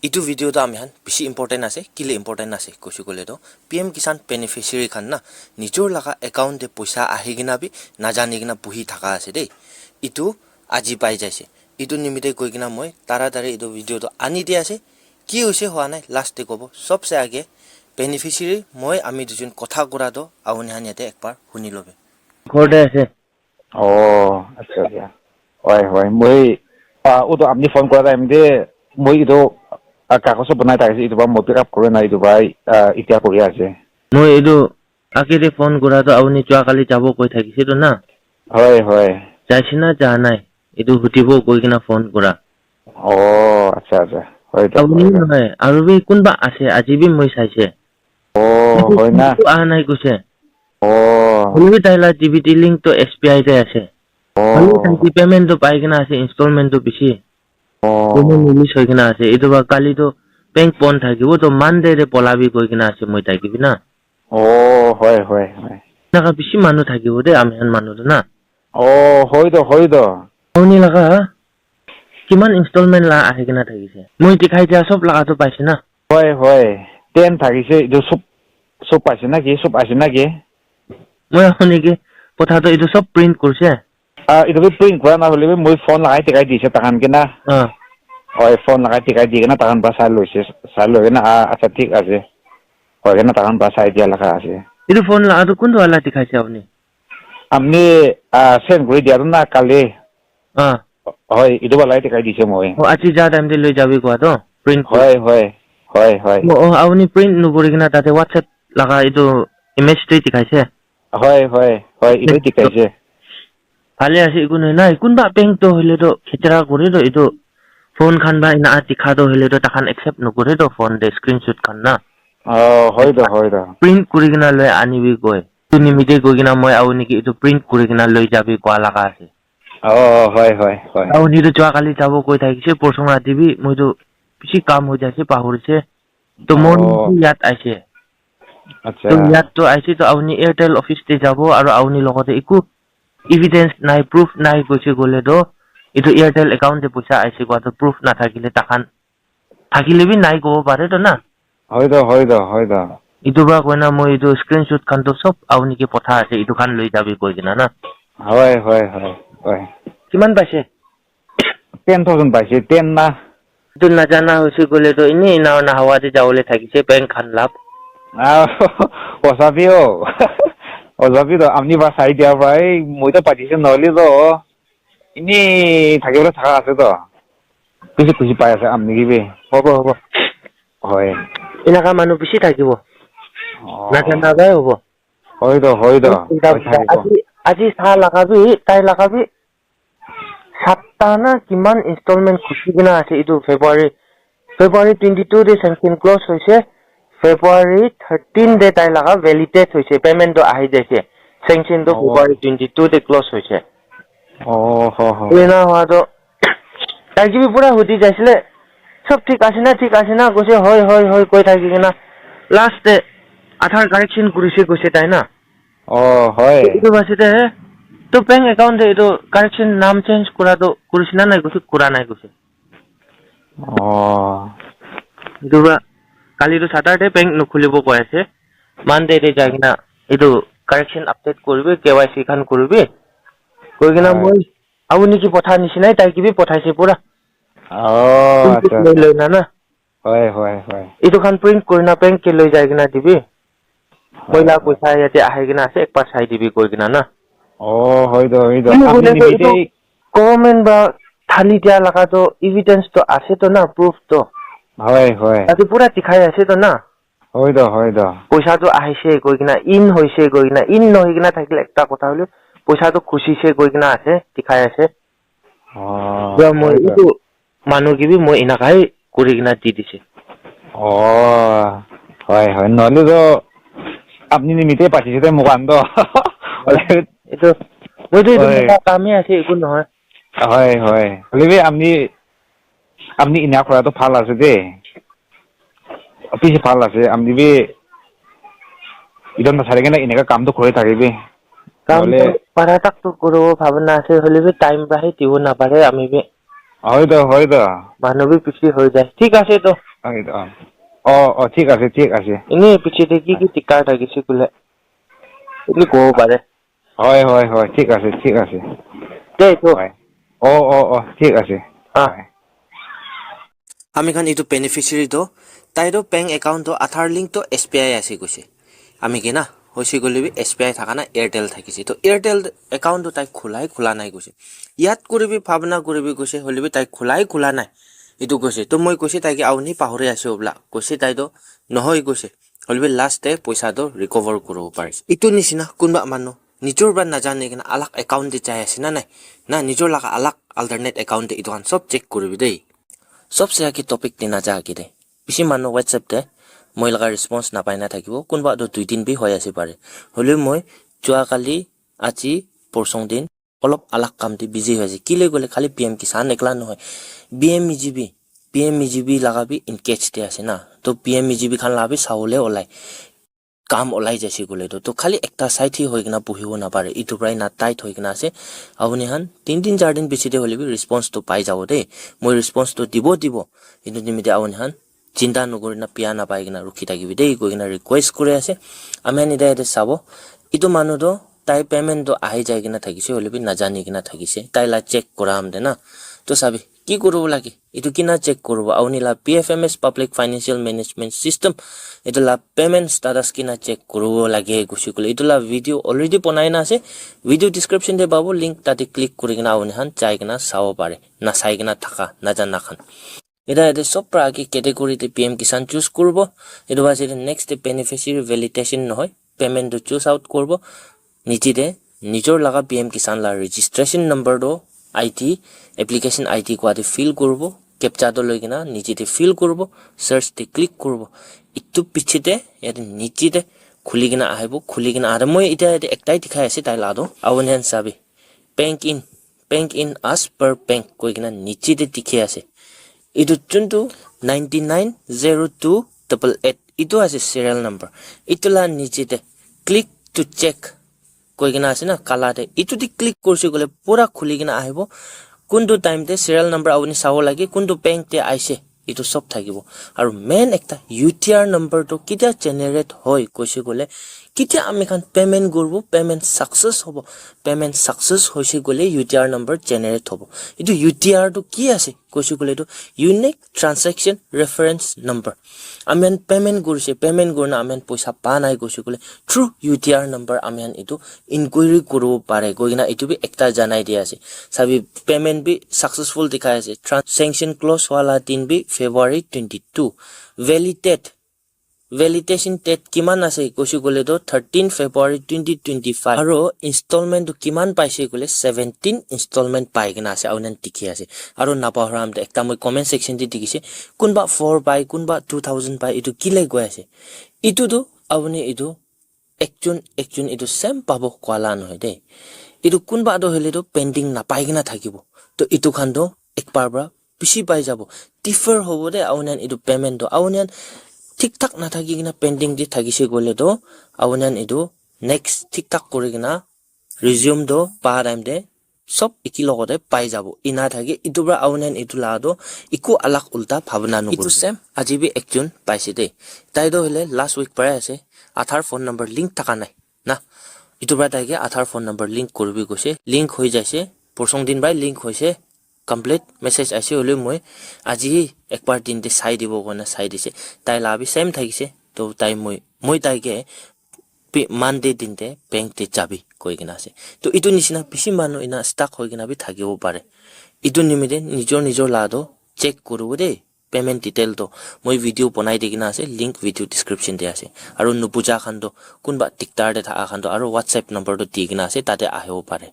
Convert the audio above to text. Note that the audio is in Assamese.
Itu video da ami han bishi important ase kile important ase koshi kole to PM Kisan beneficiary khan na nijor laga account de paisa ahi gina bi na jani gina buhi thaka ase dei itu aji pai jaise itu nimite koi gina moi taratari itu video to ani dia ase ki hoise hoa nai last te kobo sobse age beneficiary moi ami dujun kotha kora do awuni han yate ekbar huni lobe ঘৰতে আছে আচ্ছা দিয়া হয় মই ওটো আপনি ফোন কৰা টাইমতে মই ইটো কাগজ বনাই থাকিছে ইটো মই পিক আপ কৰে নাই ইটো এতিয়া কৰি আছে মই এইটো আকেৰে ফোন কৰাটো আপুনি যোৱাকালি যাব কৈ থাকিছেতো না হয় যাইছে না যা নাই এইটো সুধিব কৈ কিনা ফোন কৰা আচ্ছা হয় আপুনি নহয় আৰু বি কোনবা আছে আজি বি মই চাইছে হয় না আহা নাই কৈছে হলি তাইলা টিভিটি লিংক তো SBI তে আছে হলি তাই পেমেন্ট তো পাই কিনা আছে ইনস্টলমেন্ট তো বেছি কোনো মিলি হৈ কিনা আছে এইটো বা কালি তো বেংক বন্ধ থাকিব তো মানডে ৰে পলাবি কৈ কিনা আছে মই থাকিবি না হয় নাকা বেছি মানুহ থাকিব দে আমিহান মানুহ না হয় দ আপুনি লাগা কিমান ইনস্টলমেন্ট লা আহি কিনা থাকিছে মই দেখাই দিয়া সব লাগাটো পাইছে না হয় 10 থাকিছে ইটো সব পাইছে না কি সব আছে না কি মই আপুনি কি কথাটো এইটো সব প্ৰিন্ট কৰিছে ইটো প্ৰিন্ট কৰা না হলে মই ফোন লগাই টিকাই দিছে তাহান কিনা হয় ফোন লগাই টিকাই দি কিনা তাহান বা চাই লৈ না আচ্ছা ঠিক আছে হয় কিনা তাহান বা চাই দিয়া লেখা আছে এইটো ফোন লাগাটো কোনটো আলা দেখাইছে আপুনি সেন্ড কৰি দিয়া না কালি হয় ইটো বালাই টিকাই দিছে মই আজি যা টাইম লৈ যাবি কোৱাটো প্ৰিন্ট হয় আপুনি প্ৰিন্ট নকৰি কিনা তাতে হোৱাটছএপ লাগা এইটো ইমেজটো দেখাইছে হয় ইটো টিকাইছে ভালে আছে একো নাই কোনবা বেংকটো হইলেতো খেচৰা কৰিতো এইটো ফোন খান বা ইনা দেখাটো হইলেতো তাখান একসেপ্ট নকৰেতো ফোন দে স্ক্ৰিনশ্বট খান না হয় দ প্ৰিন্ট কৰি কিনা লৈ আনিবি কয় তো নিমিতে গৈ কিনা মই আউ নেকি এইটো প্ৰিন্ট কৰি কিনা লৈ যাবি কোৱা লাগা আছে হয় আউনিতো যোৱাকালি যাব কৈ থাকিছে পৰসং ৰাতিবি মইতো বেছি কাম হৈ যাইছে পাহৰিছে তো মোৰ ইয়াত আইছে আচ্ছা তো ইয়াত তো আইছে তো আউনি এয়াৰটেল অফিস তে যাব আৰু আউনি লগতে একো এভিডেন্স নাই প্ৰুফ নাই কৈছে গলে তো এটো এয়াৰটেল একাউন্টে পয়সা আইছে কোৱা প্ৰুফ না থাকিলে তাখান থাকিলে বি নাই কব পাৰে তো না হয় দ ইটো বা কইনা মই ইটো স্ক্রিনশট খান তো সব আউনিকে পঠা আছে ইটো খান লৈ যাবি কৈ কিনা না হয় কিমান পাইছে 10,000 পাইছে 10 না তো নাজানা হৈছে গলে তো ইনি না হাৱাতে যাওলে থাকিছে বেংক খান লাভ অজাবি তো আপনি বা চাই দিয়া ভাই মই তো পাতিছে নহলে তো ইনি থাকিবলৈ থাকা আছে তো খুশি পাই আছে আপনি কিবি হ'ব হয় এনেকা মানুহ বেছি থাকিব নাজানাই হ'ব হয় দ আজি চাহ লাগাবি তাই লাগাবি 7টা না কিমান ইনস্টলমেন্ট খুচি কিনা আছে এইটো ফেব্ৰুৱাৰী 22 দে sanction close হৈছে ফেব্ৰুৱাৰী 13 দে তাই লাগা ভ্যালিডেট হৈছে পেমেন্ট আহি যাইছে sanction তো ফেব্ৰুৱাৰী 22 দে ক্লোজ হৈছে এনা হোৱাটো তাই কি পুৰা হতি যাইছিলে সব ঠিক আছে না কৈছে হয় কৈ থাকি কিনা লাষ্ট আধাৰ কাৰেকশন কৰিছে কৈছে তাই না হয় এইটো বাসিতে তো বেংক একাউন্ট এইটো কারেকশন নাম চেঞ্জ কৰাটো কৰিছ না নাই কৈছে কৰা নাই কৈছে দুবা কালি তো স্যাটারডে বেংক নখুলিব কৈ আছে মানডে তে যাই কিনা এইটো কারেকশন আপডেট কৰিবি KYC খান কৰিবি কৈ কিনা মই আউনি কি পঠা নিছিনাই তাই কিবি পঠাইছে পুৰা আচ্ছা লৈ না হয় এইটো খান প্ৰিন্ট কৰি না বেংক কে লৈ যাই কিনা দিবি পইলা পইচা ইয়াতে আহি কিনা আছে একবাৰ চাই দিবি কৈ কিনা না হয় দ আপনি নিমিতে গভর্নমেন্ট বা থালি দিয়া লাগা তো এভিডেন্স তো আছে তো না প্রুফ তো হয় তাতে পুরা দেখাই আছে তো না হয় দ পয়সা তো আহিছে কৈ কিনা ইন হৈছে কৈ কিনা ইন নহয় কিনা থাকিলে একটা কথা হলো পয়সা তো খুশিছে কৈ কিনা আছে দেখাই আছে মই এইটো মানুহ কিবি মই ইনাকাই কৰি কিনা দি দিছে হয় নহলে তো আপনি নিমিতে পাতিছে মোক আন তো এইটো মইতো এইটো কামে আছে একো নহয় হয় হলে আপনি ইনা কৰাটো ভাল আছে দে পিছে ভাল আছে আপনি বি ইদন নাচাৰে কিনা এনেকা কামটো কৰি থাকিবি কাম পাৰা তাকতো কৰিব ভাবনা আছে হলে বি টাইম বাহি দিব নাপাৰে আমি বি হয় দা মানুহ বি পিছি হৈ যায় ঠিক আছে তো হয় দা ঠিক আছে এনেই পিছিতে কি টিকাৰ থাকিছে বোলে বুলি ক'ব পাৰে হয় ঠিক আছে দেই তো হয় ঠিক আছে হয় আমি খান এইটো বেনিফিচিয়াৰী তো তাইৰো বেংক একাউণ্টটো আধাৰ লিংকটো SBI আছে কৈছে আমি কি না হৈছে গ'লে SBI থাকা না এয়াৰটেল থাকিছে তো এয়াৰটেল একাউণ্টটো তাই খোলা নাই কৈছে ইয়াত কৰিবি ভাৱনা কৰিবি কৈছে হ'লেবি তাই খোলা নাই এইটো কৈছে তো মই কৈছে তাইকে আউনি পাহৰি আছো বোলা কৈছে তাইতো নহয় কৈছে হ'লেবি লাষ্টে পইচাটো ৰিকভাৰ কৰিব পাৰিছে ইটো নিচিনা কোনোবা মানুহ নিজৰ বা নাজানে কিনা আলাক একাউণ্ট দি চাই আছে না নিজৰ লগা আলাক আল্টাৰনেট একাউণ্ট এইটো চব চেক কৰিবি দেই सबसे आगे टपिक देना जाके दे पिछे मानो WhatsApp दे মই লগা ৰেসপন্স নাপাই না থাকিব কোনবা 2-3 বি হৈ আছে পাৰে হলে মই যোৱা কালি আজি পৰসং দিন অলপ আলাক কামটি বিজি হৈ আছে কিলে গলে খালি PM Kisan একলা নহয় PM লাগাবি ইনকেচ দে আছে না তো PM খান লাবি চাউলে ওলাই কাম ওলাই যাইছে গলে তো খালি একটা সাইড হি হৈ কিনা বহিব না পারে ইটো প্ৰায় না টাইট হৈ কিনা আছে আপুনি হান 3-4 দিন পিছতে হলিবি ৰেসপন্স তো পাই যাব দে মই ৰেসপন্স তো দিব কিন্তু নিমিতে আপুনি হান চিন্তা নকৰি না পিয়া না পাই কিনা ৰখি থাকিবি দেই কৈ কিনা ৰিকুৱেষ্ট কৰি আছে আমি নিদা এতে চাব ইটো মানুহ তো তাই পেমেন্ট তো আহি যায় কিনা থাকিছে হলিবি না জানি কিনা থাকিছে তাই লা চেক কৰাম দে না তো চাবি কি কৰিব লাগে ইটো কিনা চেক কৰিব আউনিলা PFMS public financial management system ইটোলা পেমেন্ট স্ট্যাটাস কিনা চেক কৰিব লাগে গুছিকলে ইটোলা ভিডিও অলৰেডি বনাই না আছে ভিডিও ডেসক্ৰিপচন দে পাবো লিংক তাতে ক্লিক কৰি কিনা আউনি হান চাই কিনা চাব পাৰে না চাই কিনা থাকা না জানা খান এটা সব প্ৰাকি ক্যাটেগৰিতে PM Kisan চুজ কৰিব এটো বাসে নেক্সট বেনিফিচিয়াৰী ভ্যালিডেশন নহয় পেমেন্ট তো চুজ আউট কৰিব নিচিতে নিজৰ লগা PM Kisan লা ৰেজিষ্ট্ৰেচন নম্বৰ দো IT এপ্লিকেশন IT কোৱাতে ফিল কৰিব ক্যাপচা তো লৈ কিনা নিচিতে ফিল কৰিব সাৰ্চ তে ক্লিক কৰিব ইটো পিছতে ইয়াতে নিচিতে খুলি কিনা আহিব খুলি কিনা আৰু মই এটা একটাই দেখাই আছে তাই লাদো আউনহেন চাবি bank in as per bank কৈ কিনা নিচিতে দেখি আছে ইটো চুনটো 990288 ইটো আছে সিরিয়াল নাম্বার ইটোলা নিচিতে ক্লিক টু চেক কৈ কিনা আছে না কালাতে ইটো দি ক্লিক কৰিছে গলে পুৰা খুলি কিনা আহিব কোনটো টাইমতে সিরিয়াল নাম্বার আপুনি চাব লাগে কোনটো বেংক তে আইছে ইটো সব থাকিব আৰু মেন একটা UTR নাম্বাৰ তো কিটা জেনাৰেট হয় কৈছে গলে কিটা আমি খান পেমেন্ট কৰব পেমেন্ট সাকসেস হৈছে গলে UTR নাম্বাৰ জেনাৰেট হ'ব ইটো UTR তো কি আছে কৈছে গলে তো ইউনিক ট্রানজাকশন রেফারেন্স নাম্বার আমি পেমেন্ট কৰিছে পেমেন্ট কৰনা আমি পইচা পা নাই কৈছে গলে থ্ৰু UTR নাম্বাৰ আমি ইটো ইনকুৱাৰী কৰিব পাৰে কইনা ইটো বি একটা জানাই দিয়া আছে সাবি পেমেন্ট বি সাকসেসফুল দেখাই আছে ট্রানজাকশন ক্লোজ वाला दिन बी February 22 validation date কিমান আছে কৈছে গলে তো 13 February 2025 আৰু ইনস্টলমেন্ট কিমান পাইছে গলে 17 ইনস্টলমেন্ট পাই কিনা আছে আউনান টিকি আছে আৰু নাপাহৰাম একটা মই কমেন্ট সেকশন দি দিছে কোনবা 4 পাই কোনবা 2000 পাই ইটো কি লৈ গৈ আছে ইটো তো আপুনি ইটো একজন ইটো সেম পাব কোৱালা নহয় দে ইটো কোনবা তো হলে তো পেন্ডিং না পাই কিনা থাকিব তো ইটো খান তো একবাৰ বৰা পিছি পাই যাব ডিফাৰ হ'ব দে আউনান ইটো পেমেন্ট তো আউনান ঠিক ঠাক না থাকি কিনা পেন্ডিং দি থাকিছে গলে তো আউনান ইটো নেক্সট ঠিক ঠাক কৰি কিনা ৰিজিউম দো পা টাইম দে সব একি লগতে পাই যাব ইনা থাকে ইটো বৰা আউনান ইটো লাদো ইকো আলাক উল্টা ভাবনা নকৰো ইটো সেম আজি বি একজন পাইছে দে তাইদো হলে লাষ্ট উইক পৰাই আছে আধাৰ ফোন নম্বৰ লিংক থাকা নাই না ইটো বৰা তাইকে আধাৰ ফোন নম্বৰ লিংক কৰিবি কৈছে লিংক হৈ যাইছে পৰসং দিন বাই লিংক হৈছে কমপ্লিট মেসেজ আইছে হলে মই আজি একবাৰ দিনতে চাই দিব কোনা চাই দিছে তাই লাবি সেম থাকিছে তো তাই মই তাইকে মানডে দিনতে বেংক তে যাবি কৈ কিনা আছে তো ইটো নিচিনা বেছি মানুহ ইনা ষ্টাক হৈ কিনা বি থাকিব পাৰে ইটো নিমিতে নিজৰ লাদো চেক কৰিব দে পেমেন্ট ডিটেইল তো মই ভিডিও বনাই দি কিনা আছে লিংক ভিডিও ডেসক্ৰিপচন দে আছে আৰু নুপুজা খান তো কোনবা টিকটাৰ দে থাকা খান তো আৰু WhatsApp নম্বৰ তো দি কিনা আছে তাতে আহিব পাৰে